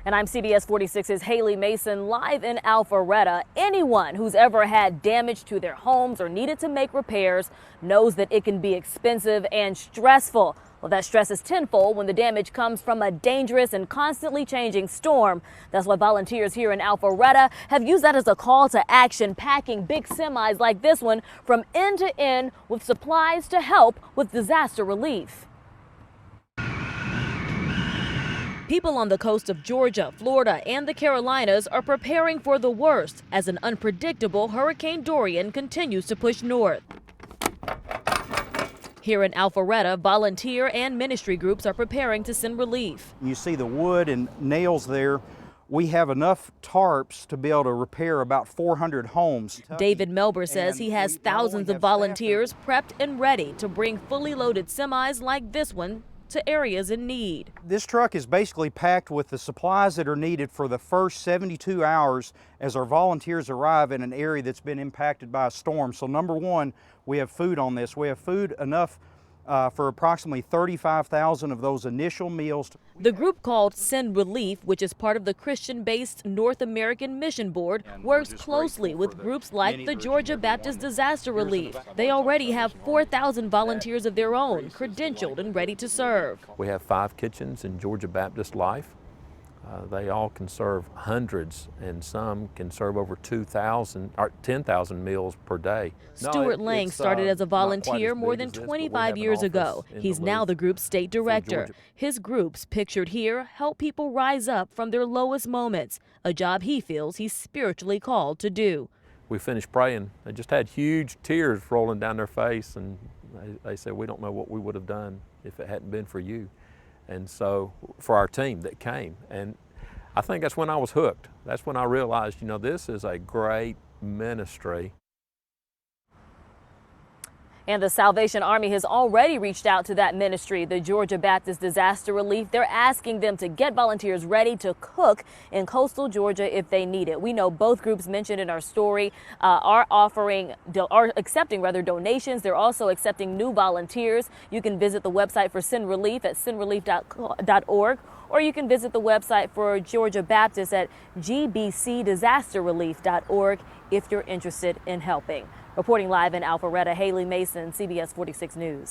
And I'm CBS 46's Haley Mason live in Alpharetta. Anyone who's ever had damage to their homes or needed to make repairs knows that it can be expensive and stressful. Well, that stress is tenfold when the damage comes from a dangerous and constantly changing storm. That's why volunteers here in Alpharetta have used that as a call to action, packing big semis like this one from end to end with supplies to help with disaster relief. People on the coast of Georgia, Florida, and the Carolinas are preparing for the worst as an unpredictable Hurricane Dorian continues to push north. Here in Alpharetta, volunteer and ministry groups are preparing to send relief. You see the wood and nails there. We have enough tarps to be able to repair about 400 homes. David Melber says he has thousands of volunteers prepped and ready to bring fully loaded semis like this one to areas in need. This truck is basically packed with the supplies that are needed for the first 72 hours as our volunteers arrive in an area that's been impacted by a storm. So number one, we have food on this. We have food enough for approximately 35,000 of those initial meals. The group called Send Relief, which is part of the Christian-based North American Mission Board, works closely with groups like the Georgia Baptist Disaster Relief. They already have 4,000 volunteers of their own, credentialed and ready to serve. We have 5 kitchens in Georgia Baptist Life. They all can serve hundreds, and some can serve over 2,000 or 10,000 meals per day. Stuart Lang started as a volunteer more than 25 years ago. He's now the group's state director. His groups, pictured here, help people rise up from their lowest moments, a job he feels he's spiritually called to do. We finished praying. They just had huge tears rolling down their face, and they said, "We don't know what we would have done if it hadn't been for you." And so for our team that came, and I think that's when I was hooked. That's when I realized, this is a great ministry. And the Salvation Army has already reached out to that ministry, the Georgia Baptist Disaster Relief. They're asking them to get volunteers ready to cook in coastal Georgia if they need it. We know both groups mentioned in our story are accepting donations. They're also accepting new volunteers. You can visit the website for Send Relief at sendrelief.org, or you can visit the website for Georgia Baptist at gbcdisasterrelief.org if you're interested in helping. Reporting live in Alpharetta, Haley Mason, CBS 46 News.